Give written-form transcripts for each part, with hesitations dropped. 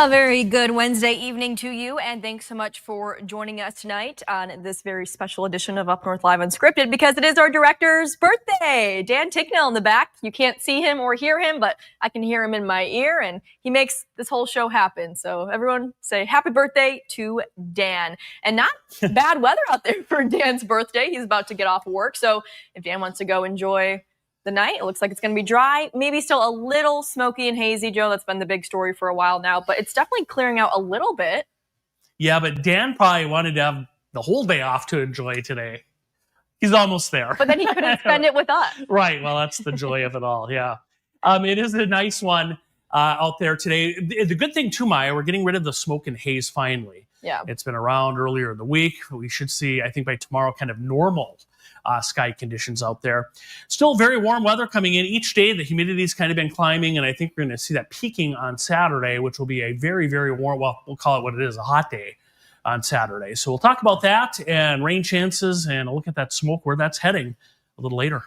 A very good Wednesday evening to you, and thanks so much for joining us tonight on this very special edition of UpNorthLive Unscripted, because it is our director's birthday. Dan Ticknell in the back. You can't see him or hear him, but I can hear him in my ear, and he makes this whole show happen. So everyone say happy birthday to Dan. And not bad weather out there for Dan's birthday. He's about to get off work, so if Dan wants to go enjoy the night, it looks like it's going to be dry, maybe still a little smoky and hazy, Joe. That's been the big story for a while now, but it's definitely clearing out a little bit. Yeah, but Dan probably wanted to have the whole day off to enjoy today. He's almost there. But then he couldn't spend it with us. Right. Well, that's the joy of it all. Yeah. It is a nice one out there today. The good thing too, Maya, we're getting rid of the smoke and haze finally. Yeah. It's been around earlier in the week. We should see, I think by tomorrow, kind of normal sky conditions out there. Still very warm weather coming in each day. The humidity's kind of been climbing, and I think we're going to see that peaking on Saturday, which will be a very, very warm, well, we'll call it what it is, a hot day on Saturday. So we'll talk about that and rain chances and look at that smoke, where that's heading a little later.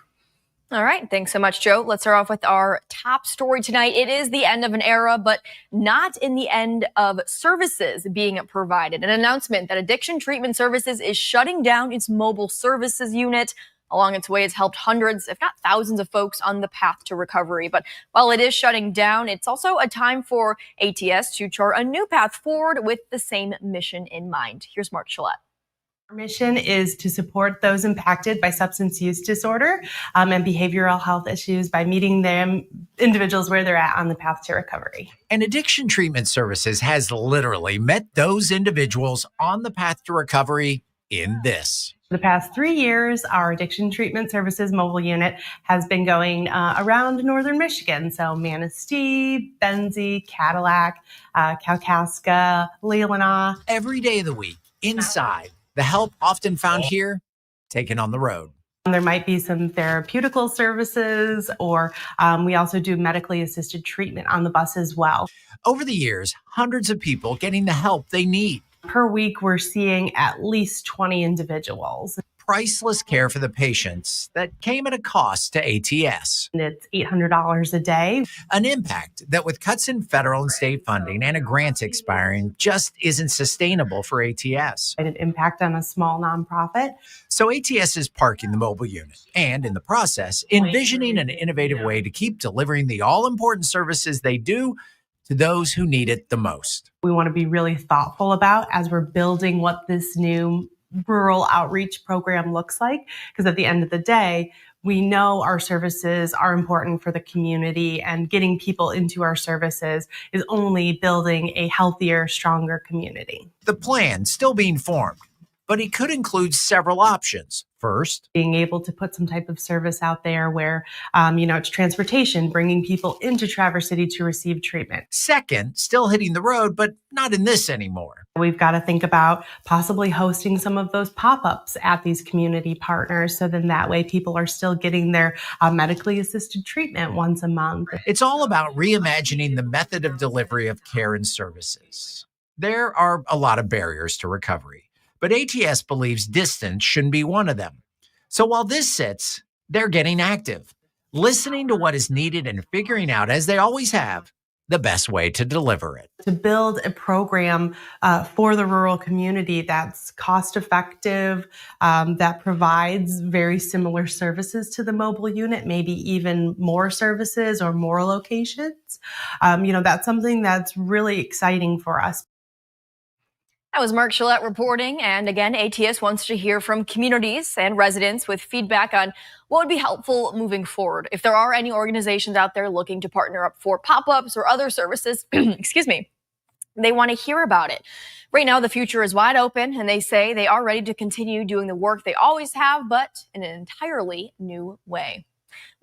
All right. Thanks so much, Joe. Let's start off with our top story tonight. It is the end of an era, but not in the end of services being provided. An announcement that Addiction Treatment Services is shutting down its mobile services unit. Along its way, it's helped hundreds, if not thousands, of folks on the path to recovery. But while it is shutting down, it's also a time for ATS to chart a new path forward with the same mission in mind. Here's Mark Gillette. Our mission is to support those impacted by substance use disorder and behavioral health issues by meeting them individuals where they're at on the path to recovery. And Addiction Treatment Services has literally met those individuals on the path to recovery in this. For the past 3 years, our Addiction Treatment Services mobile unit has been going around northern Michigan. So Manistee, Benzie, Cadillac, Kalkaska, Leelanau. Every day of the week, inside. The help often found here, taken on the road. There might be some therapeutical services, or we also do medically assisted treatment on the bus as well. Over the years, hundreds of people getting the help they need. Per week, we're seeing at least 20 individuals. Priceless care for the patients that came at a cost to ATS. And it's $800 a day. An impact that with cuts in federal and state funding and a grant expiring just isn't sustainable for ATS. An impact on a small nonprofit. So ATS is parking the mobile unit and in the process, envisioning an innovative way to keep delivering the all-important services they do to those who need it the most. We want to be really thoughtful about as we're building what this new rural outreach program looks like, because at the end of the day, we know our services are important for the community, and getting people into our services is only building a healthier, stronger community. The plan still being formed, but it could include several options. First, being able to put some type of service out there where, it's transportation, bringing people into Traverse City to receive treatment. Second, still hitting the road, but not in this anymore. We've got to think about possibly hosting some of those pop-ups at these community partners, so then that way people are still getting their medically assisted treatment once a month. It's all about reimagining the method of delivery of care and services. There are a lot of barriers to recovery, but ATS believes distance shouldn't be one of them. So while this sits, they're getting active, listening to what is needed and figuring out, as they always have, the best way to deliver it. To build a program for the rural community that's cost effective, that provides very similar services to the mobile unit, maybe even more services or more locations. That's something that's really exciting for us. That was Mark Gillette reporting. And again, ATS wants to hear from communities and residents with feedback on what would be helpful moving forward. If there are any organizations out there looking to partner up for pop-ups or other services, excuse me, they want to hear about it. Right now, the future is wide open, and they say they are ready to continue doing the work they always have, but in an entirely new way.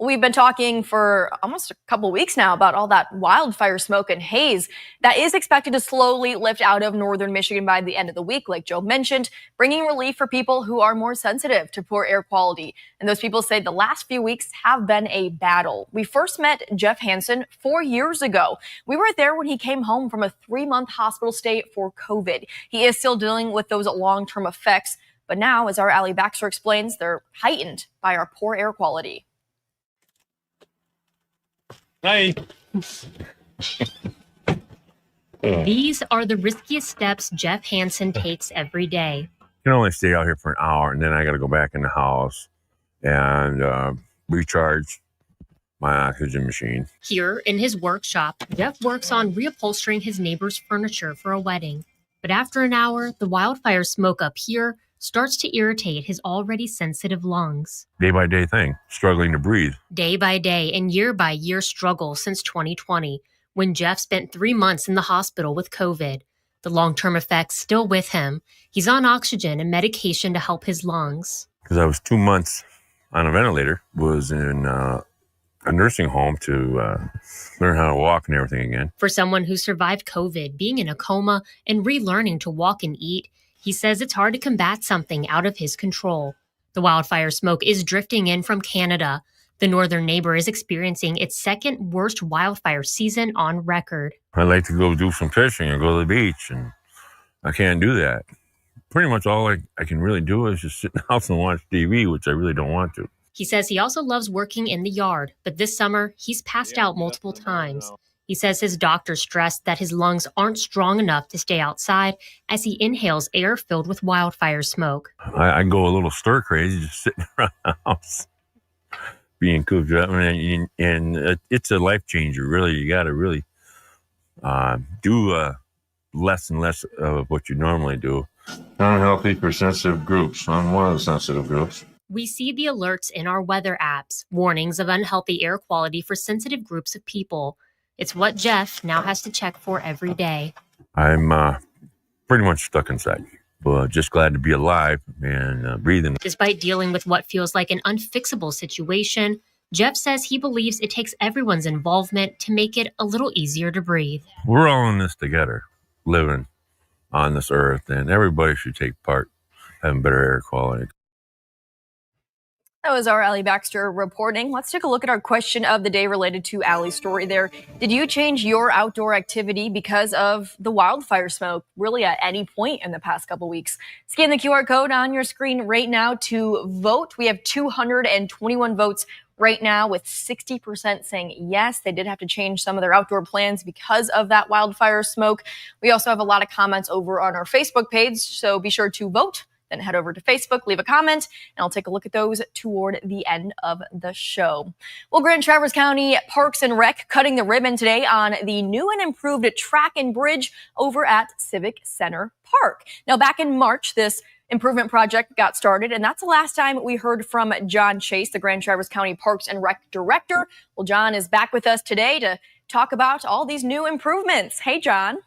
We've been talking for almost a couple weeks now about all that wildfire smoke and haze that is expected to slowly lift out of northern Michigan by the end of the week, like Joe mentioned, bringing relief for people who are more sensitive to poor air quality. And those people say the last few weeks have been a battle. We first met Jeff Hansen 4 years ago. We were there when he came home from a 3-month hospital stay for COVID. He is still dealing with those long-term effects, but now, as our Allie Baxter explains, they're heightened by our poor air quality. Hi. These are the riskiest steps Jeff Hansen takes every day. I can only stay out here for an hour, and then I got to go back in the house and recharge my oxygen machine. Here in his workshop, Jeff works on reupholstering his neighbor's furniture for a wedding. But after an hour, the wildfire smoke up here starts to irritate his already sensitive lungs. Day by day thing, struggling to breathe. Day by day and year by year struggle since 2020, when Jeff spent 3 months in the hospital with COVID. The long-term effects still with him. He's on oxygen and medication to help his lungs. Because I was 2 months on a ventilator, was in a nursing home to learn how to walk and everything again. For someone who survived COVID, being in a coma and relearning to walk and eat, he says it's hard to combat something out of his control. The wildfire smoke is drifting in from Canada. The northern neighbor is experiencing its second worst wildfire season on record. I like to go do some fishing or go to the beach, and I can't do that. Pretty much all I can really do is just sit in the house and watch TV, which I really don't want to. He says he also loves working in the yard, but this summer he's passed out multiple times. He says his doctor stressed that his lungs aren't strong enough to stay outside as he inhales air filled with wildfire smoke. I go a little stir crazy just sitting around the house, being cooped up, and it's a life changer. Really, you got to really do less and less of what you normally do. Unhealthy for sensitive groups. I'm one of the sensitive groups. We see the alerts in our weather apps, warnings of unhealthy air quality for sensitive groups of people. It's what Jeff now has to check for every day. I'm pretty much stuck inside, but just glad to be alive and breathing. Despite dealing with what feels like an unfixable situation, Jeff says he believes it takes everyone's involvement to make it a little easier to breathe. We're all in this together, living on this earth, and everybody should take part, having better air quality. That was our Allie Baxter reporting. Let's take a look at our question of the day related to Allie's story there. Did you change your outdoor activity because of the wildfire smoke, really at any point in the past couple weeks? Scan the QR code on your screen right now to vote. We have 221 votes right now, with 60% saying yes, they did have to change some of their outdoor plans because of that wildfire smoke. We also have a lot of comments over on our Facebook page, so be sure to vote. Then head over to Facebook, leave a comment, and I'll take a look at those toward the end of the show. Well, Grand Traverse County Parks and Rec cutting the ribbon today on the new and improved track and bridge over at Civic Center Park. Now, back in March, this improvement project got started, and that's the last time we heard from John Chase, the Grand Traverse County Parks and Rec Director. Well, John is back with us today to talk about all these new improvements. Hey, John.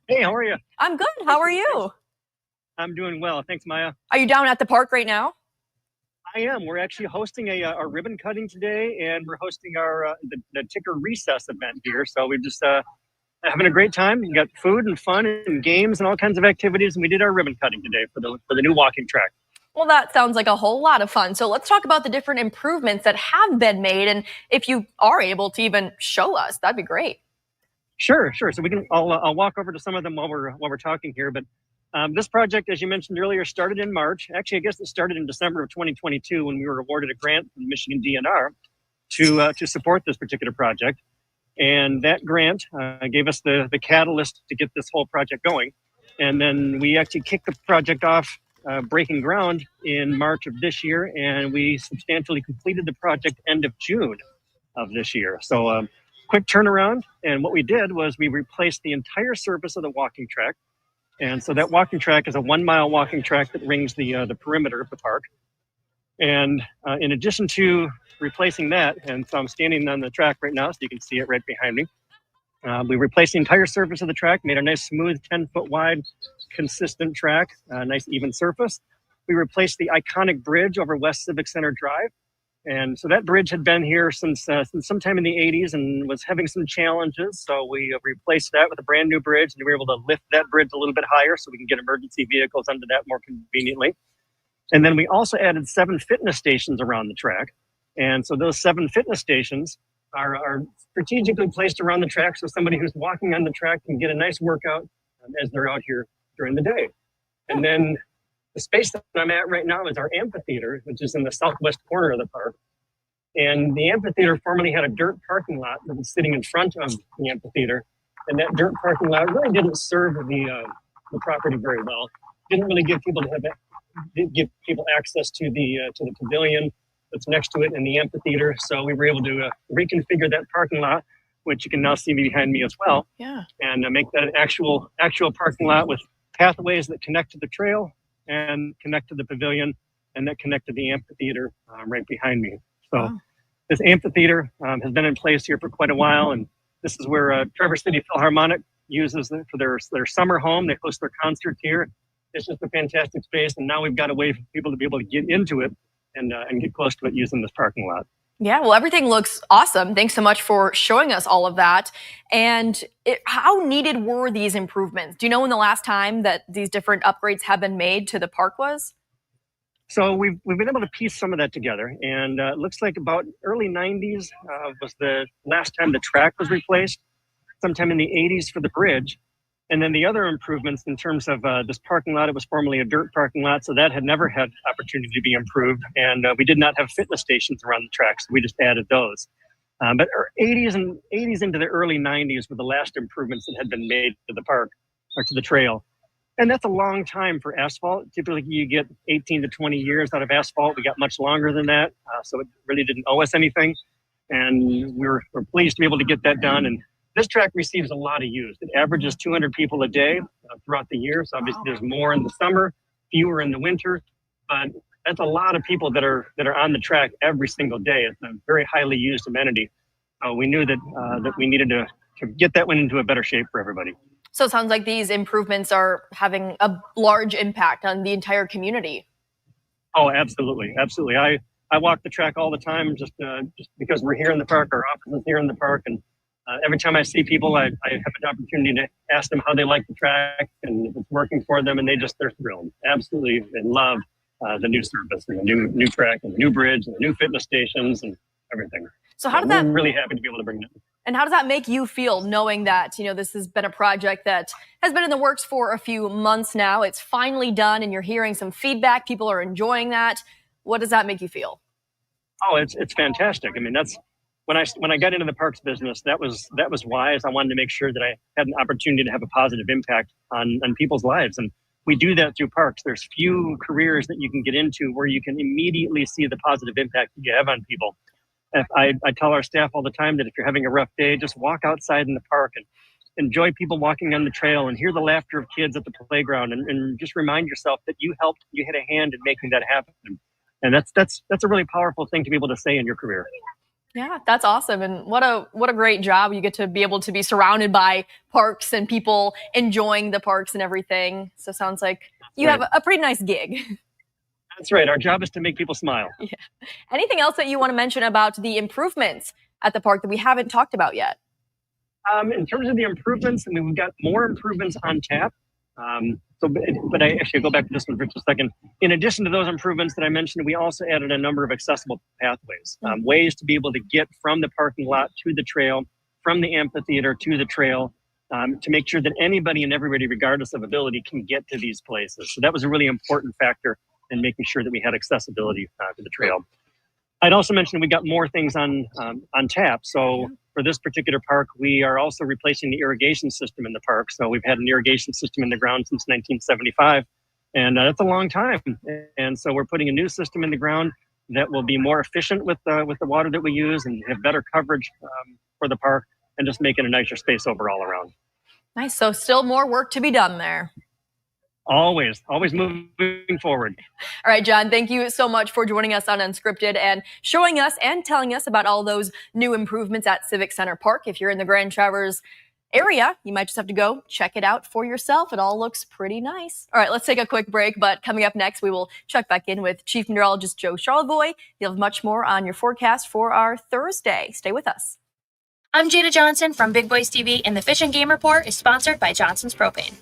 Hey, how are you? I'm good. How are you? I'm doing well. Thanks, Maya. Are you down at the park right now? I am. We're actually hosting a ribbon cutting today, and we're hosting our the ticker recess event here. So we're just having a great time. We got food and fun and games and all kinds of activities, and we did our ribbon cutting today for the new walking track. Well, that sounds like a whole lot of fun. So let's talk about the different improvements that have been made, and if you are able to even show us, that'd be great. Sure. So we can. I'll walk over to some of them while we're talking here, but. This project, as you mentioned earlier, started in March. Actually, I guess it started in December of 2022 when we were awarded a grant from the Michigan DNR to support this particular project. And that grant gave us the catalyst to get this whole project going. And then we actually kicked the project off, breaking ground in March of this year. And we substantially completed the project end of June of this year. So quick turnaround. And what we did was we replaced the entire surface of the walking track. And so that walking track is a 1 mile walking track that rings the perimeter of the park. And in addition to replacing that, and so I'm standing on the track right now, so you can see it right behind me. We replaced the entire surface of the track, made a nice smooth 10-foot wide, consistent track, nice even surface. We replaced the iconic bridge over West Civic Center Drive. And so that bridge had been here since sometime in the 80s and was having some challenges. So we replaced that with a brand new bridge, and we were able to lift that bridge a little bit higher so we can get emergency vehicles under that more conveniently. And then we also added 7 fitness stations around the track. And so those 7 fitness stations are strategically placed around the track so somebody who's walking on the track can get a nice workout as they're out here during the day. And then the space that I'm at right now is our amphitheater, which is in the southwest corner of the park. And the amphitheater formerly had a dirt parking lot that was sitting in front of the amphitheater. And that dirt parking lot really didn't serve the property very well. Didn't really give people access to the pavilion that's next to it and the amphitheater. So we were able to reconfigure that parking lot, which you can now see behind me as well. Yeah. And make that an actual parking lot with pathways that connect to the trail and connect to the pavilion and that connect to the amphitheater right behind me. So Wow. this amphitheater has been in place here for quite a while, and this is where Traverse City Philharmonic uses it for their summer home. They host their concerts here. It's just a fantastic space, and now we've got a way for people to be able to get into it and get close to it using this parking lot. Yeah, well, everything looks awesome. Thanks so much for showing us all of that. And how needed were these improvements? Do you know when the last time that these different upgrades have been made to the park was? So we've been able to piece some of that together, and it looks like about early 90s was the last time the track was replaced, sometime in the 80s for the bridge. And then the other improvements in terms of this parking lot, it was formerly a dirt parking lot, so that had never had opportunity to be improved. And we did not have fitness stations around the track, so we just added those. But 80s into the early 90s were the last improvements that had been made to the park or to the trail. And that's a long time for asphalt. Typically, you get 18 to 20 years out of asphalt. We got much longer than that, so it really didn't owe us anything. And we're pleased to be able to get that done. And this track receives a lot of use. It averages 200 people a day throughout the year. So obviously there's more in the summer, fewer in the winter, but that's a lot of people that are on the track every single day. It's a very highly used amenity. We knew that we needed to get that one into a better shape for everybody. So it sounds like these improvements are having a large impact on the entire community. Oh, absolutely, absolutely. I walk the track all the time just because we're here in the park. Our office is here in the park, and every time I see people, I have an opportunity to ask them how they like the track and if it's working for them, and they're thrilled. Absolutely, they love the new service and the new track and the new bridge and the new fitness stations and everything. So how did that? We're really happy to be able to bring that. And how does that make you feel, knowing that this has been a project that has been in the works for a few months now? It's finally done, and you're hearing some feedback. People are enjoying that. What does that make you feel? Oh, it's fantastic. I mean, that's when I got into the parks business. That was wise. I wanted to make sure that I had an opportunity to have a positive impact on people's lives, and we do that through parks. There's few careers that you can get into where you can immediately see the positive impact that you have on people. I tell our staff all the time that if you're having a rough day, just walk outside in the park and enjoy people walking on the trail and hear the laughter of kids at the playground, and just remind yourself that you had a hand in making that happen. And that's a really powerful thing to be able to say in your career. Yeah, that's awesome. And what a great job. You get to be able to be surrounded by parks and people enjoying the parks and everything. So it sounds like you have a pretty nice gig. That's right. Our job is to make people smile. Yeah. Anything else that you want to mention about the improvements at the park that we haven't talked about yet? In terms of the improvements, I mean, we've got more improvements on tap. But I actually go back to this one for just a second. In addition to those improvements that I mentioned, we also added a number of accessible pathways, ways to be able to get from the parking lot to the trail, from the amphitheater to the trail, to make sure that anybody and everybody, regardless of ability, can get to these places. So that was a really important factor in making sure that we had accessibility to the trail. I'd also mentioned we got more things on tap. So for this particular park, we are also replacing the irrigation system in the park. So we've had an irrigation system in the ground since 1975, and that's a long time. And so we're putting a new system in the ground that will be more efficient with the water that we use and have better coverage for the park, and just make it a nicer space overall around. Nice. So still more work to be done there. Always moving forward. All right, John, thank you so much for joining us on Unscripted and showing us and telling us about all those new improvements at Civic Center Park. If you're in the Grand Traverse area, you might just have to go check it out for yourself. It all looks pretty nice. All right, let's take a quick break, but coming up next, we will check back in with Chief Meteorologist Joe Charlevoix. You'll have much more on your forecast for our Thursday. Stay with us. I'm Jada Johnson from Big Boys TV, and the Fish and Game Report is sponsored by Johnson's Propane.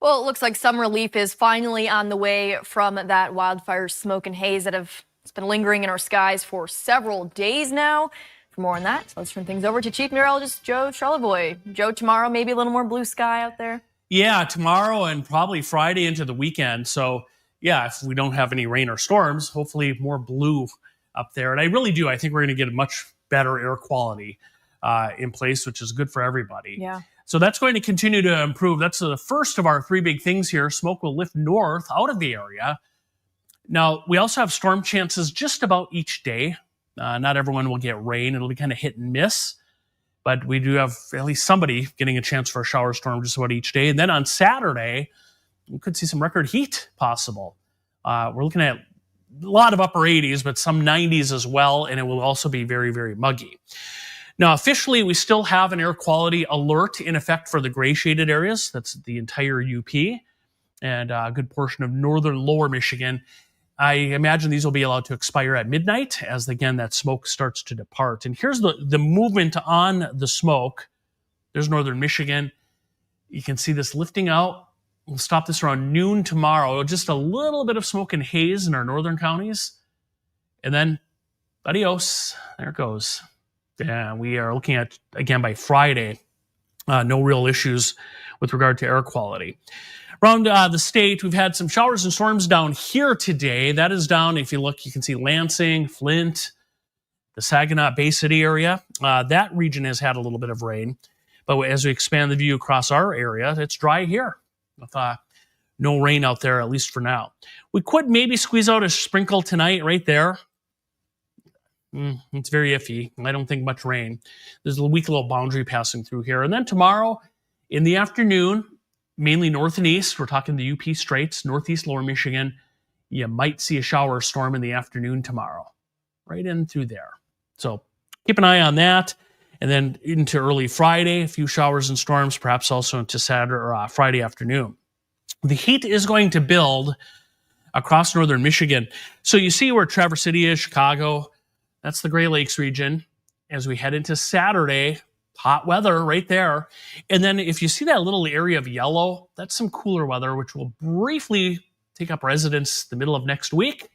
Well, it looks like some relief is finally on the way from that wildfire smoke and haze that it's been lingering in our skies for several days now. For more on that, let's turn things over to Chief Meteorologist Joe Charlevoix. Joe, tomorrow maybe a little more blue sky out there? Yeah, tomorrow and probably Friday into the weekend. So, yeah, if we don't have any rain or storms, hopefully more blue up there. And I really do. I think we're going to get a much better air quality in place, which is good for everybody. Yeah. So that's going to continue to improve. That's the first of our three big things here. Smoke will lift north out of the area. Now, we also have storm chances just about each day. Not everyone will get rain. It'll be kind of hit and miss. But we do have at least somebody getting a chance for a shower storm just about each day. And then on Saturday, we could see some record heat possible. We're looking at a lot of upper 80s, but some 90s as well. And it will also be very, very muggy. Now, officially, we still have an air quality alert in effect for the gray shaded areas. That's the entire UP and a good portion of northern lower Michigan. I imagine these will be allowed to expire at midnight as, again, that smoke starts to depart. And here's the movement on the smoke. There's northern Michigan. You can see this lifting out. We'll stop this around noon tomorrow. Just a little bit of smoke and haze in our northern counties. And then, adios. There it goes. Yeah, we are looking at, again, by Friday, no real issues with regard to air quality. Around the state, we've had some showers and storms down here today. That is down, if you look, you can see Lansing, Flint, the Saginaw Bay City area. That region has had a little bit of rain. But as we expand the view across our area, it's dry here with no rain out there, at least for now. We could maybe squeeze out a sprinkle tonight right there. It's very iffy. I don't think much rain. There's a weak little boundary passing through here. And then tomorrow in the afternoon, mainly north and east, we're talking the UP Straits, northeast lower Michigan, you might see a shower storm in the afternoon tomorrow, right in through there. So keep an eye on that. And then into early Friday, a few showers and storms, perhaps also into Saturday or Friday afternoon. The heat is going to build across northern Michigan. So you see where Traverse City is, Chicago. That's the Great Lakes region. As we head into Saturday, hot weather right there. And then if you see that little area of yellow, that's some cooler weather, which will briefly take up residence the middle of next week.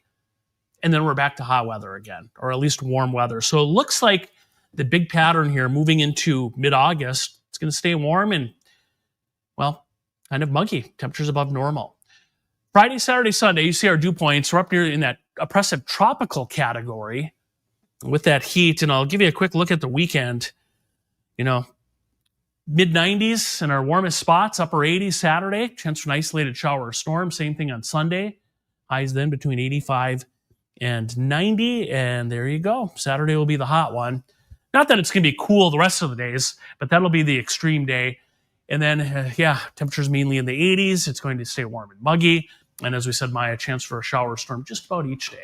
And then we're back to hot weather again, or at least warm weather. So it looks like the big pattern here moving into mid-August, it's going to stay warm and, well, kind of muggy. Temperatures above normal. Friday, Saturday, Sunday, you see our dew points. We're up near in that oppressive tropical category with that heat. And I'll give you a quick look at the weekend. You know, mid-90s in our warmest spots, upper 80s Saturday, chance for an isolated shower or storm. Same thing on Sunday. Highs then between 85 and 90. And there you go. Saturday will be the hot one. Not that it's going to be cool the rest of the days, but that'll be the extreme day. And then, temperatures mainly in the 80s. It's going to stay warm and muggy. And as we said, Maya, chance for a shower or storm just about each day.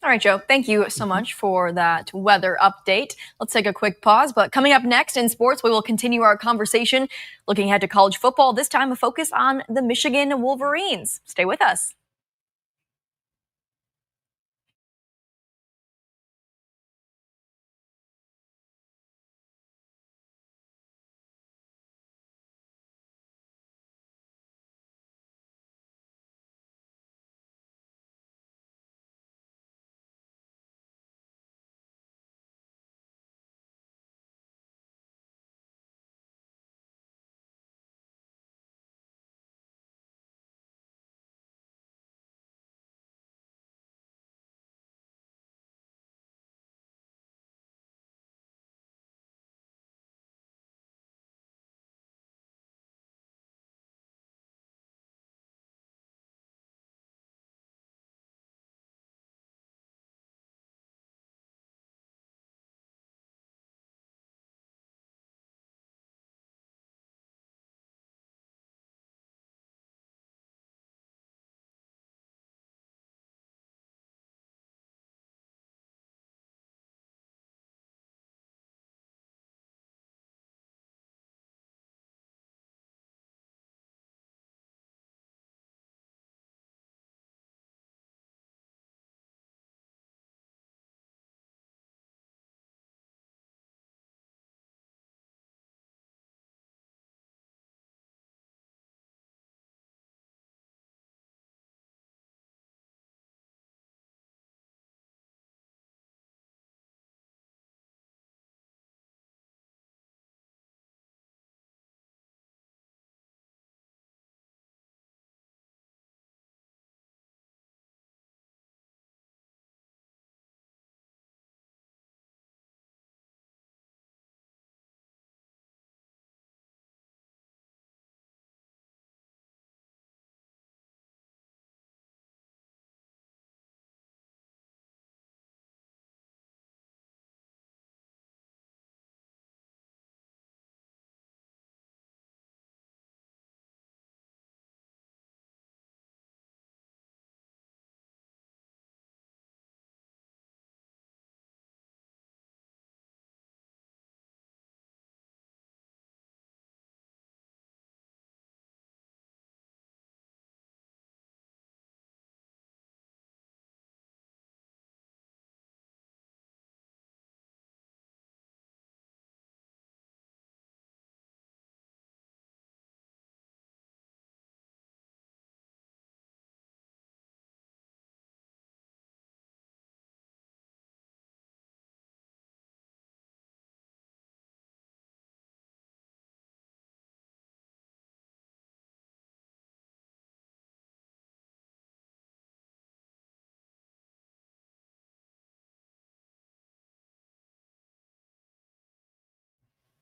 All right, Joe, thank you so much for that weather update. Let's take a quick pause, but coming up next in sports, we will continue our conversation looking ahead to college football, this time a focus on the Michigan Wolverines. Stay with us.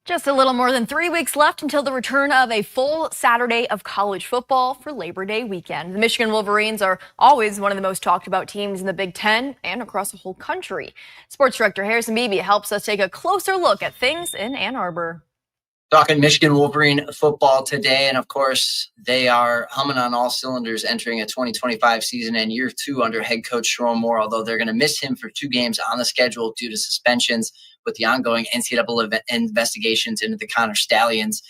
Just a little more than 3 weeks left until the return of a full Saturday of college football for Labor Day weekend. The Michigan Wolverines are always one of the most talked about teams in the Big Ten and across the whole country. Sports Director Harrison Beebe helps us take a closer look at things in Ann Arbor. Talking Michigan Wolverine football today, and of course, they are humming on all cylinders entering a 2025 season and year 2 under head coach Sharon Moore, although they're going to miss him for 2 games on the schedule due to suspensions with the ongoing NCAA investigations into the Connor Stallions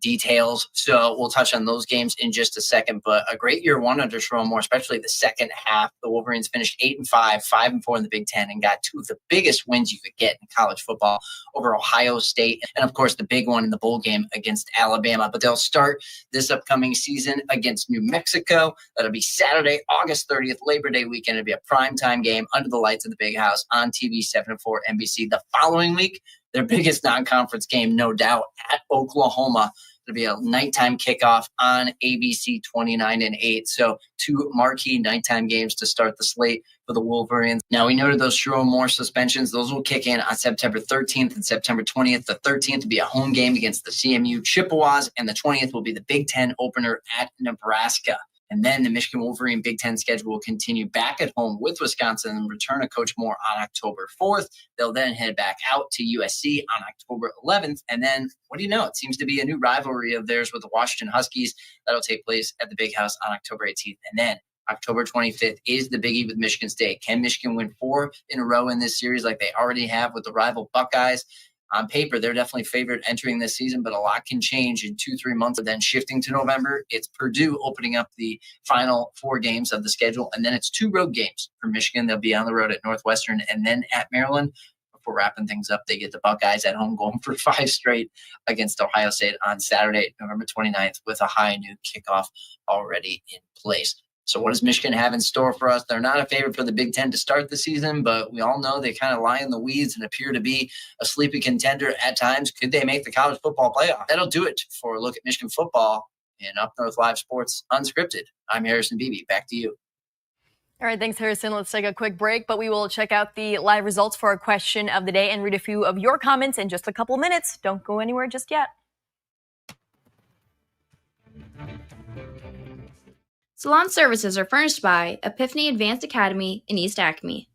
details. So we'll touch on those games in just a second, but a great year 1 under Sharon Moore, especially the second half. The Wolverines finished 8-5, 5-4 in the Big Ten, and got 2 of the biggest wins you could get in college football over Ohio State, and of course the big one in the bowl game against Alabama. But they'll start this upcoming season against New Mexico. That'll be Saturday, August 30th, Labor Day weekend. It'll be a primetime game under the lights of the Big House on TV 7 and 4 NBC. The following week, their biggest non-conference game, no doubt, at Oklahoma. It'll be a nighttime kickoff on ABC 29 and 8. So 2 marquee nighttime games to start the slate for the Wolverines. Now, we noted those Sharon Moore suspensions. Those will kick in on September 13th and September 20th. The 13th will be a home game against the CMU Chippewas, and the 20th will be the Big Ten opener at Nebraska. And then the Michigan Wolverine Big Ten schedule will continue back at home with Wisconsin and return to Coach Moore on October 4th. They'll then head back out to USC on October 11th. And then, what do you know? It seems to be a new rivalry of theirs with the Washington Huskies. That'll take place at the Big House on October 18th. And then October 25th is the biggie with Michigan State. Can Michigan win 4 in a row in this series like they already have with the rival Buckeyes? On paper, they're definitely favored entering this season, but a lot can change in 2-3 months. Then shifting to November, it's Purdue opening up the final 4 games of the schedule. And then it's 2 road games for Michigan. They'll be on the road at Northwestern and then at Maryland. Before wrapping things up, they get the Buckeyes at home, going for 5 straight against Ohio State on Saturday, November 29th, with a high noon kickoff already in place. So what does Michigan have in store for us? They're not a favorite for the Big Ten to start the season, but we all know they kind of lie in the weeds and appear to be a sleepy contender at times. Could they make the college football playoff? That'll do it for a look at Michigan football in Up North Live Sports Unscripted. I'm Harrison Beebe. Back to you. All right, thanks, Harrison. Let's take a quick break, but we will check out the live results for our question of the day and read a few of your comments in just a couple minutes. Don't go anywhere just yet. Salon services are furnished by Epiphany Advanced Academy in East Acme.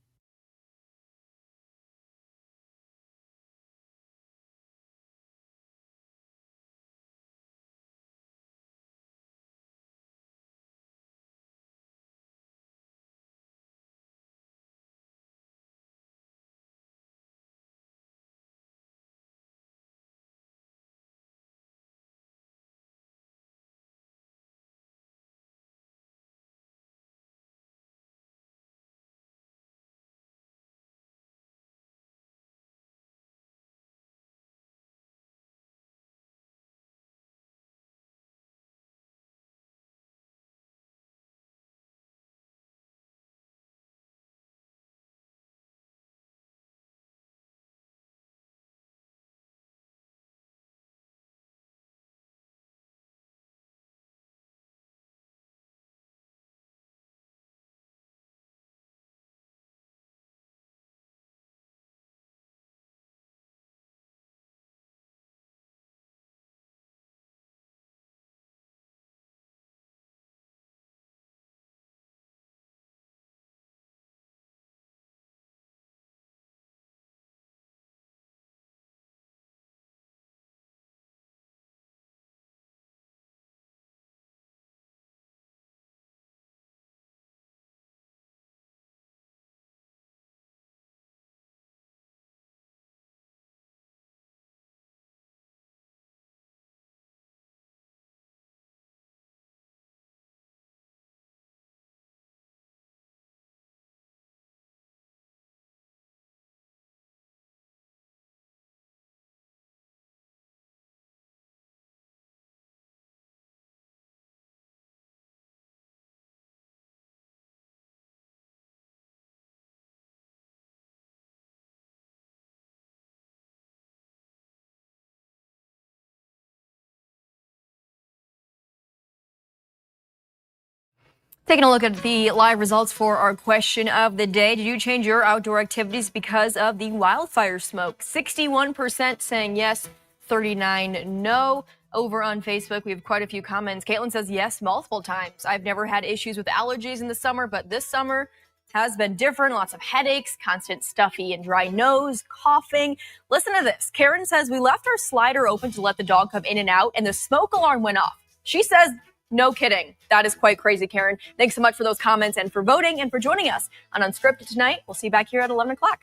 Taking a look at the live results for our question of the day. Did you change your outdoor activities because of the wildfire smoke? 61% saying yes, 39 no. Over on Facebook, we have quite a few comments. Caitlin says yes multiple times. I've never had issues with allergies in the summer, but this summer has been different. Lots of headaches, constant stuffy and dry nose, coughing. Listen to this. Karen says we left our slider open to let the dog come in and out, and the smoke alarm went off. She says, no kidding. That is quite crazy, Karen. Thanks so much for those comments and for voting and for joining us on Unscripted tonight. We'll see you back here at 11 o'clock.